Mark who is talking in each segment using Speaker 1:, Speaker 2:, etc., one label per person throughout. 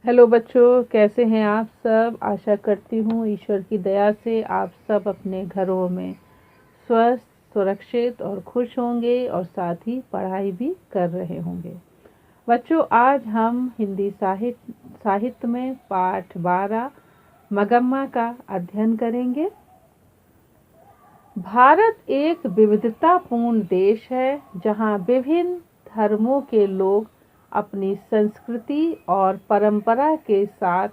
Speaker 1: Hello बच्चों, कैसे हैं आप सब। आशा करती हूँ ईश्वर की दया से आप सब अपने घरों में स्वस्थ, सुरक्षित और खुश होंगे और साथ ही पढ़ाई भी कर रहे होंगे। बच्चों, आज हम हिंदी साहित्य में पाठ 12 मगम्मा का अध्ययन करेंगे। भारत एक विविधतापूर्ण देश है जहाँ विभिन्न धर्मों के लोग अपनी संस्कृति और परंपरा के साथ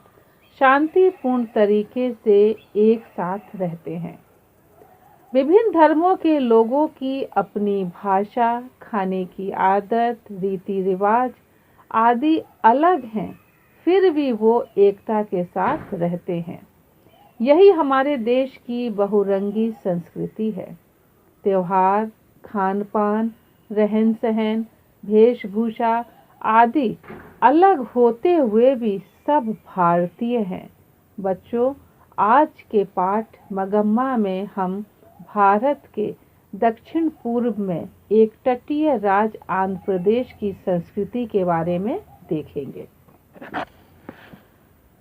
Speaker 1: शांतिपूर्ण तरीके से एक साथ रहते हैं। विभिन्न धर्मों के लोगों की अपनी भाषा, खाने की आदत, रीति रिवाज आदि अलग हैं, फिर भी वो एकता के साथ रहते हैं। यही हमारे देश की बहुरंगी संस्कृति है। त्योहार, खान पान, रहन सहन, वेशभूषा आदि अलग होते हुए भी सब भारतीय हैं। बच्चों, आज के पाठ मगम्मा में हम भारत के दक्षिण पूर्व में एक तटीय राज्य आंध्र प्रदेश की संस्कृति के बारे में देखेंगे।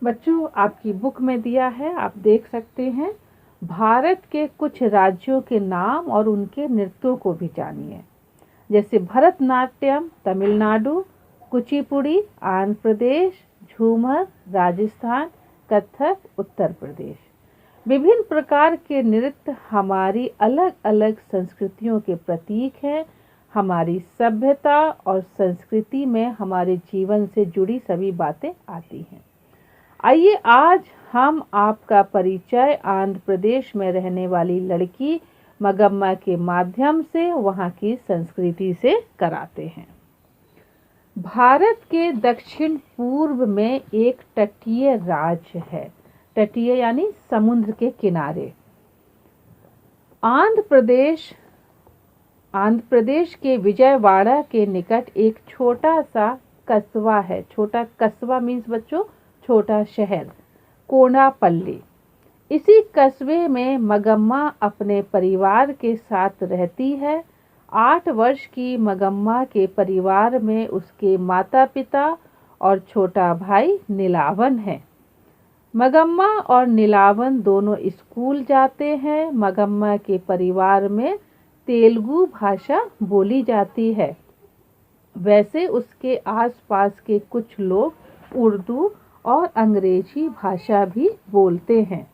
Speaker 1: बच्चों, आपकी बुक में दिया है, आप देख सकते हैं। भारत के कुछ राज्यों के नाम और उनके नृत्यों को भी जानिए, जैसे भरतनाट्यम तमिलनाडु, कुचिपुड़ी आंध्र प्रदेश, झूमर राजस्थान, कथक उत्तर प्रदेश। विभिन्न प्रकार के नृत्य हमारी अलग अलग संस्कृतियों के प्रतीक हैं। हमारी सभ्यता और संस्कृति में हमारे जीवन से जुड़ी सभी बातें आती हैं। आइए आज हम आपका परिचय आंध्र प्रदेश में रहने वाली लड़की मगम्मा के माध्यम से वहाँ की संस्कृति से कराते हैं। भारत के दक्षिण पूर्व में एक तटीय राज्य है। तटीय यानी समुद्र के किनारे। आंध्र प्रदेश के विजयवाड़ा के निकट एक छोटा सा कस्बा है। छोटा कस्बा मीन्स बच्चों छोटा शहर, कोंडापल्ली। इसी कस्बे में मगम्मा अपने परिवार के साथ रहती है। 8 वर्ष की मगम्मा के परिवार में उसके माता पिता और छोटा भाई नीलावन है। मगम्मा और नीलावन दोनों स्कूल जाते हैं। मगम्मा के परिवार में तेलुगु भाषा बोली जाती है। वैसे उसके आसपास के कुछ लोग उर्दू और अंग्रेजी भाषा भी बोलते हैं।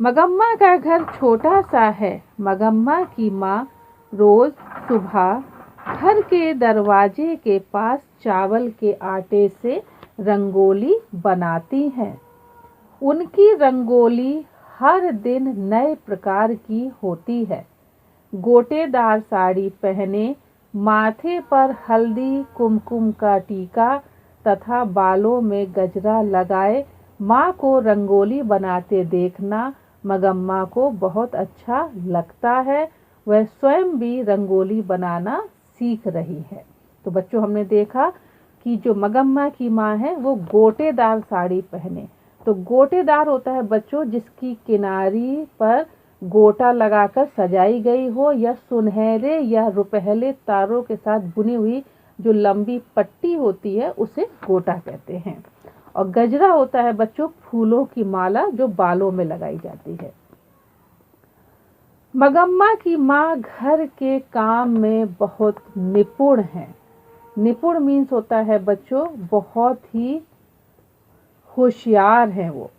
Speaker 1: मगम्मा का घर छोटा सा है। मगम्मा की माँ रोज सुबह घर के दरवाजे के पास चावल के आटे से रंगोली बनाती हैं। उनकी रंगोली हर दिन नए प्रकार की होती है। गोटेदार साड़ी पहने, माथे पर हल्दी कुमकुम का टीका तथा बालों में गजरा लगाए माँ को रंगोली बनाते देखना मगम्मा को बहुत अच्छा लगता है। वह स्वयं भी रंगोली बनाना सीख रही है। तो बच्चों, हमने देखा कि जो मगम्मा की माँ है वो गोटेदार साड़ी पहने। तो गोटेदार होता है बच्चों जिसकी किनारी पर गोटा लगाकर सजाई गई हो या सुनहरे या रुपहले तारों के साथ बुनी हुई जो लंबी पट्टी होती है उसे गोटा कहते हैं। और गजरा होता है बच्चों फूलों की माला जो बालों में लगाई जाती है। मगम्मा की माँ घर के काम में बहुत निपुण है। निपुण मीन्स होता है बच्चों बहुत ही होशियार है। वो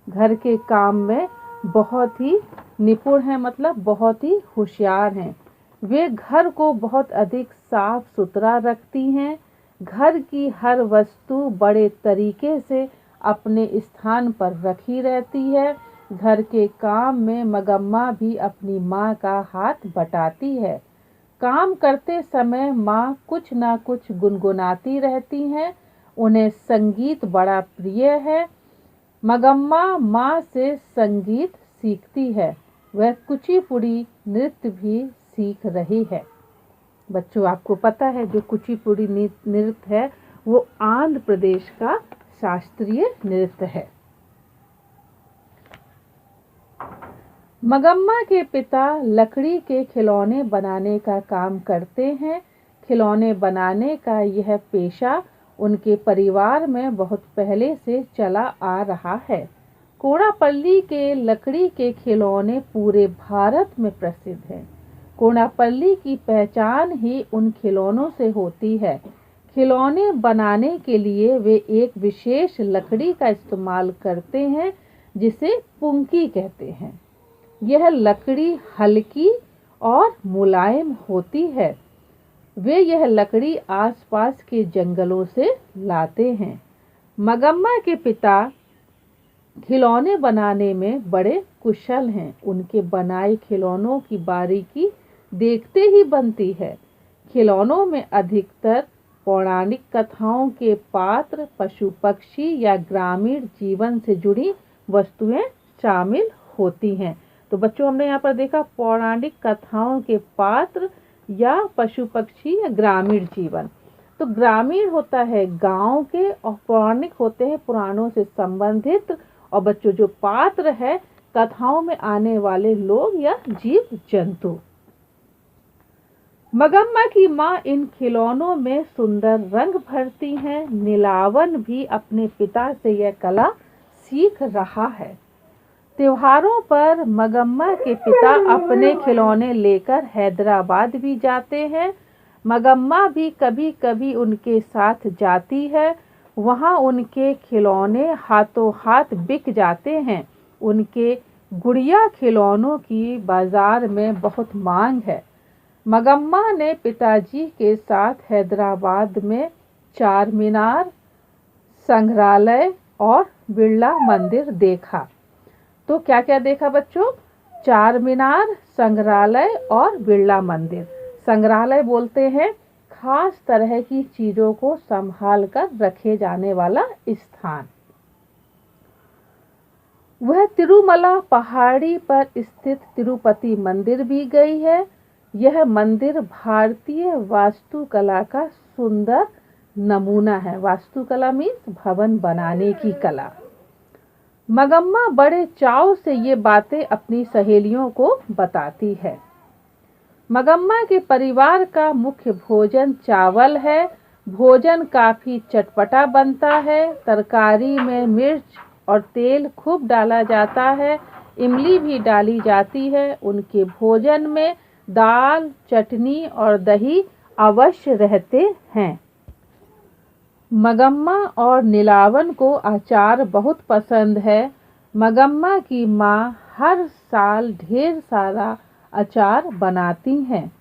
Speaker 1: घर के काम में बहुत ही निपुण है, मतलब बहुत ही होशियार हैं। वे घर को बहुत अधिक साफ सुथरा रखती हैं। घर की हर वस्तु बड़े तरीके से अपने स्थान पर रखी रहती है। घर के काम में मगम्मा भी अपनी माँ का हाथ बटाती है। काम करते समय माँ कुछ ना कुछ गुनगुनाती रहती हैं। उन्हें संगीत बड़ा प्रिय है। मगम्मा माँ से संगीत सीखती है। वह कुचिपुड़ी नृत्य भी सीख रही है। बच्चों, आपको पता है जो कुचिपुड़ी नृत्य है वो आंध्र प्रदेश का शास्त्रीय नृत्य है। मगम्मा के पिता लकड़ी के खिलौने बनाने का काम करते हैं। खिलौने बनाने का यह पेशा उनके परिवार में बहुत पहले से चला आ रहा है। कोणापल्ली के लकड़ी के खिलौने पूरे भारत में प्रसिद्ध हैं। कोणापल्ली की पहचान ही उन खिलौनों से होती है। खिलौने बनाने के लिए वे एक विशेष लकड़ी का इस्तेमाल करते हैं जिसे पुंकी कहते हैं। यह लकड़ी हल्की और मुलायम होती है। वे यह लकड़ी आसपास के जंगलों से लाते हैं। मगम्मा के पिता खिलौने बनाने में बड़े कुशल हैं। उनके बनाए खिलौनों की बारीकी देखते ही बनती है। खिलौनों में अधिकतर पौराणिक कथाओं के पात्र, पशु पक्षी या ग्रामीण जीवन से जुड़ी वस्तुएं शामिल होती हैं। तो बच्चों, हमने यहाँ पर देखा पौराणिक कथाओं के पात्र या पशु पक्षी या ग्रामीण जीवन। तो ग्रामीण होता है गांव के और पौराणिक होते हैं पुराणों से संबंधित, और बच्चों जो पात्र है कथाओं में आने वाले लोग या जीव जंतु। मगम्मा की माँ इन खिलौनों में सुंदर रंग भरती हैं। नीलावन भी अपने पिता से यह कला सीख रहा है। त्योहारों पर मगम्मा के पिता अपने खिलौने लेकर हैदराबाद भी जाते हैं। मगम्मा भी कभी कभी उनके साथ जाती है। वहाँ उनके खिलौने हाथों हाथ बिक जाते हैं। उनके गुड़िया खिलौनों की बाजार में बहुत मांग है। मगम्मा ने पिताजी के साथ हैदराबाद में चार मीनार, संग्रहालय और बिरला मंदिर देखा। तो क्या क्या देखा बच्चों? चार मीनार, संग्रहालय और बिरला मंदिर। संग्रहालय बोलते हैं खास तरह की चीजों को संभाल कर रखे जाने वाला स्थान। वह तिरुमला पहाड़ी पर स्थित तिरुपति मंदिर भी गई है। यह मंदिर भारतीय वास्तुकला का सुंदर नमूना है। वास्तुकला मीन्स भवन बनाने की कला। मगम्मा बड़े चाव से ये बातें अपनी सहेलियों को बताती है। मगम्मा के परिवार का मुख्य भोजन चावल है। भोजन काफी चटपटा बनता है। तरकारी में मिर्च और तेल खूब डाला जाता है। इमली भी डाली जाती है। उनके भोजन में दाल, चटनी और दही अवश्य रहते हैं। मगम्मा और नीलावन को अचार बहुत पसंद है। मगम्मा की माँ हर साल ढेर सारा अचार बनाती हैं।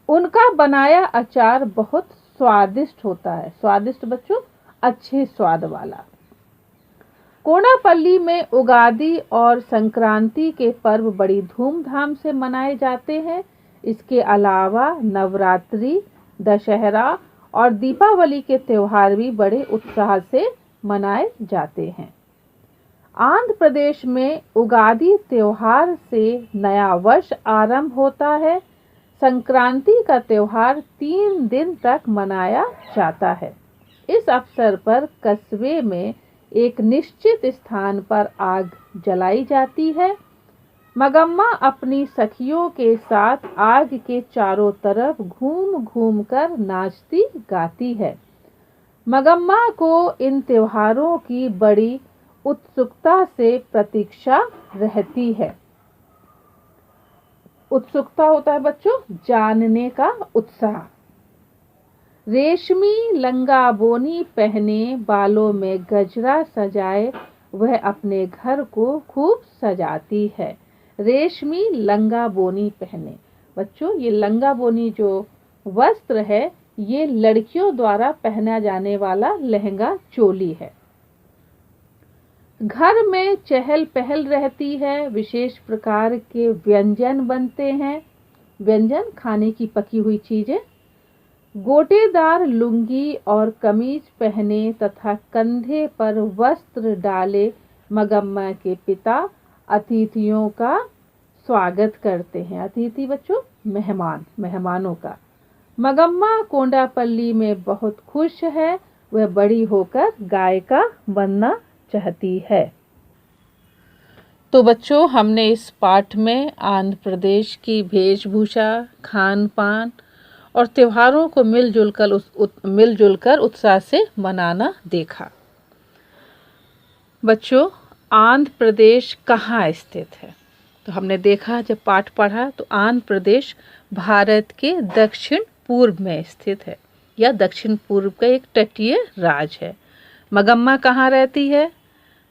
Speaker 1: उनका बनाया अचार बहुत स्वादिष्ट होता है। स्वादिष्ट बच्चों, अच्छे स्वाद वाला। कोणापल्ली में उगादी और संक्रांति के पर्व बड़ी धूमधाम से मनाए जाते हैं। इसके अलावा नवरात्रि, दशहरा और दीपावली के त्योहार भी बड़े उत्साह से मनाए जाते हैं। आंध्र प्रदेश में उगादी त्योहार से नया वर्ष आरंभ होता है। संक्रांति का त्योहार 3 दिन तक मनाया जाता है। इस अवसर पर कस्बे में एक निश्चित स्थान पर आग जलाई जाती है। मगम्मा अपनी सखियों के साथ आग के चारों तरफ घूम घूम कर नाचती गाती है। मगम्मा को इन त्योहारों की बड़ी उत्सुकता से प्रतीक्षा रहती है। उत्सुकता होता है बच्चों जानने का उत्साह। रेशमी लंगा बोनी पहने, बालों में गजरा सजाए वह अपने घर को खूब सजाती है। रेशमी लंगा बोनी पहने। बच्चों, ये लंगा बोनी जो वस्त्र है ये लड़कियों द्वारा पहना जाने वाला लहंगा चोली है। घर में चहल पहल रहती है। विशेष प्रकार के व्यंजन बनते हैं। व्यंजन खाने की पकी हुई चीजें। गोटेदार लुंगी और कमीज पहने तथा कंधे पर वस्त्र डाले मगम्मा के पिता अतिथियों का स्वागत करते हैं। अतिथि बच्चों मेहमान, मेहमानों का। मगम्मा कोंडापल्ली में बहुत खुश है। वह बड़ी होकर गायिका बनना चाहती है। तो बच्चों, हमने इस पाठ में आंध्र प्रदेश की वेशभूषा, खान पान और त्योहारों को मिलजुल कर उत्साह से मनाना देखा। बच्चों, आंध्र प्रदेश कहाँ स्थित है? तो हमने देखा, जब पाठ पढ़ा, तो आंध्र प्रदेश भारत के दक्षिण पूर्व में स्थित है या दक्षिण पूर्व का एक तटीय राज्य है। मगम्मा कहाँ रहती है?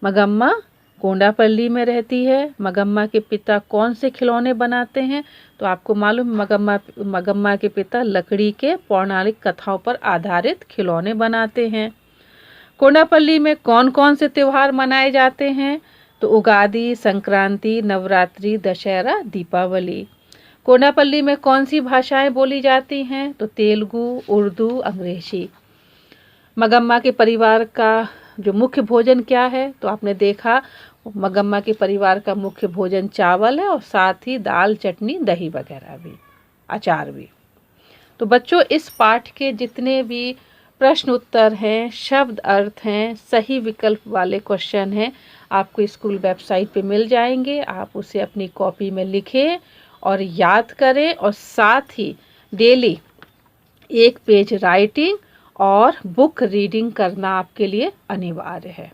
Speaker 1: मगम्मा कोंडापल्ली में रहती है। मगम्मा के पिता कौन से खिलौने बनाते हैं? तो आपको मालूम, मगम्मा के पिता लकड़ी के पौराणिक कथाओं पर आधारित खिलौने बनाते हैं। कोंडापल्ली में कौन कौन से त्योहार मनाए जाते हैं? तो उगादि, संक्रांति, नवरात्रि, दशहरा, दीपावली। कोंडापल्ली में कौन सी भाषाएं बोली जाती हैं? तो तेलुगु, उर्दू, अंग्रेजी। मगम्मा के परिवार का जो मुख्य भोजन क्या है? तो आपने देखा, मगम्मा के परिवार का मुख्य भोजन चावल है और साथ ही दाल, चटनी, दही वगैरह भी, अचार भी। तो बच्चों, इस पाठ के जितने भी प्रश्न उत्तर हैं, शब्द अर्थ हैं, सही विकल्प वाले क्वेश्चन हैं, आपको स्कूल वेबसाइट पे मिल जाएंगे। आप उसे अपनी कॉपी में लिखें और याद करें, और साथ ही डेली 1 पेज राइटिंग और बुक रीडिंग करना आपके लिए अनिवार्य है।